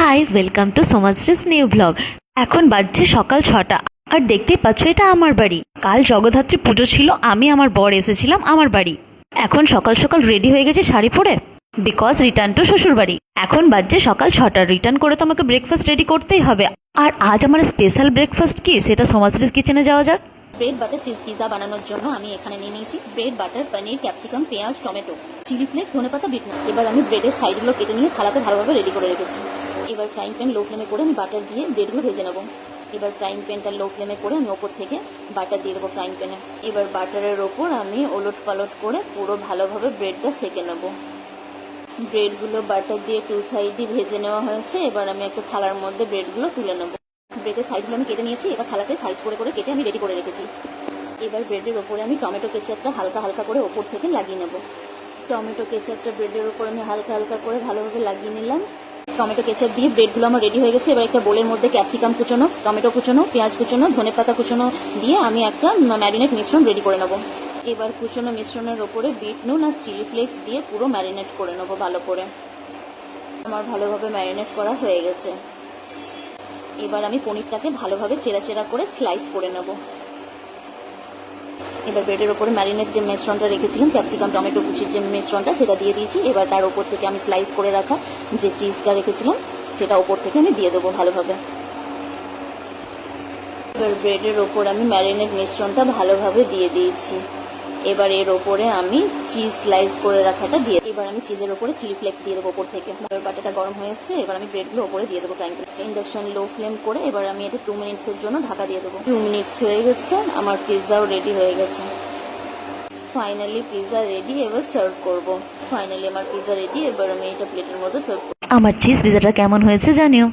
High, welcome to সোমাশ্রীস new blog. এখন বাজছে সকাল 6টা, আর দেখতেই পাচ্ছ এটা আমার বাড়ি। কাল জগদ্ধাত্রী পুজো ছিল, আমি আমার বর এসেছিলাম আমার বাড়ি। এখন সকাল সকাল রেডি হয়ে গেছে শাড়ি পরে, বিকজ রিটার্ন টু শ্বশুর বাড়ি। এখন বাজছে সকাল 6টা, রিটার্ন করে তো আমাকে ব্রেকফাস্ট রেডি করতেই হবে। আর আজ আমার স্পেশাল ব্রেকফাস্ট কি, সেটা সোমাশ্রীস কিচেনে যাওয়া যাক। ব্রেড বাটার চিজ পিজা বানানোর জন্য আমি এখানে নিয়ে নিয়েছি ব্রেড বাটার, পনির, ক্যাপসিকাম, পেঁয়াজ, টমেটো, চিলি ফ্লেক্স, ধনেপাতা, বিটনুন। এবার আমি ব্রেডের সাইডগুলো কেটে নিয়ে থালাতে ভালোভাবে রেডি করে রেখেছি। এবার ফ্রাইং প্যান লো ফ্লেমে করে আমি বাটার দিয়ে ব্রেডগুলো ভেজে নেবো। এবার ফ্রাইং প্যানটা লো ফ্লেমে করে আমি ওপর থেকে বাটার দিয়ে দেবো ফ্রাইং প্যানে। এবার বাটারের ওপর আমি ওলট পালট করে পুরো ভালোভাবে ব্রেডটা সেঁকে নেবো। ব্রেডগুলো বাটার দিয়ে টু সাইডই ভেজে নেওয়া হয়েছে। এবার আমি একটা থালার মধ্যে ব্রেডগুলো তুলে নেবো। ব্রেডের সাইডগুলো আমি কেটে নিয়েছি, এবার থালাতে সাইজ করে করে কেটে আমি রেডি করে রেখেছি। এবার ব্রেডের ওপরে আমি টমেটো কেচাপটা হালকা হালকা করে ওপর থেকে লাগিয়ে নেব। টমেটো কেচাপটা ব্রেডের ওপর আমি হালকা হালকা করে ভালোভাবে লাগিয়ে নিলাম। টমেটো কেচাপ দিয়ে ব্রেডগুলো আমার রেডি হয়ে গেছে। এবার একটা বোলের মধ্যে ক্যাপসিকাম কুচোনো, টমেটো কুচোনো, পেঁয়াজ কুচোনো, ধনেপাতা কুচোনো দিয়ে আমি একটা ম্যারিনেট মিশ্রণ রেডি করে নেব। এবার কুচোনো মিশ্রণের ওপরে বিট নুন আর চিলি ফ্লেক্স দিয়ে পুরো ম্যারিনেট করে নেবো ভালো করে। আমার ভালোভাবে ম্যারিনেট করা হয়ে গেছে। এবার আমি পনিরটাকে ভালোভাবে চেরা চেরা করে স্লাইস করে নেব। এবার ব্রেডের ওপরে ম্যারিনেট যে মিশ্রণটা রেখেছিলাম, ক্যাপসিকাম টমেটো কুচির যে মিশ্রণটা, সেটা দিয়ে দিয়েছি। এবার তার ওপর থেকে আমি স্লাইস করে রাখা যে চিজটা রেখেছিলাম সেটা ওপর থেকে আমি দিয়ে দেবো ভালোভাবে। এবার ব্রেডের ওপর আমি ম্যারিনেট মিশ্রণটা ভালোভাবে দিয়ে দিয়েছি। এবার এর ওপরে আমি চিজ স্লাইস করে রাখাটা দিয়ে, এবার আমি চিজের ওপরে চিলি ফ্লেক্স দিয়ে দেবো ওপর থেকে। এবার বাটারটা গরম হয়ে এসছে, এবার আমি ব্রেডগুলো ওপরে দিয়ে দেবো ফ্রাইং প্যানে। ইন্ডাকশন লো ফ্লেম করে এবার আমি এটা 2 মিনিটসের জন্য ঢাকা দিয়ে দেবো। 2 মিনিটস হয়ে গেছে, আমার পিৎজাও রেডি হয়ে গেছে। ফাইনালি পিৎজা রেডি, এবার সার্ভ করব। ফাইনালি আমার পিৎজা রেডি, এবার আমি এটা প্লেটের মধ্যে সার্ভ করব। আমার চিজ পিজাটা কেমন হয়েছে জানিও।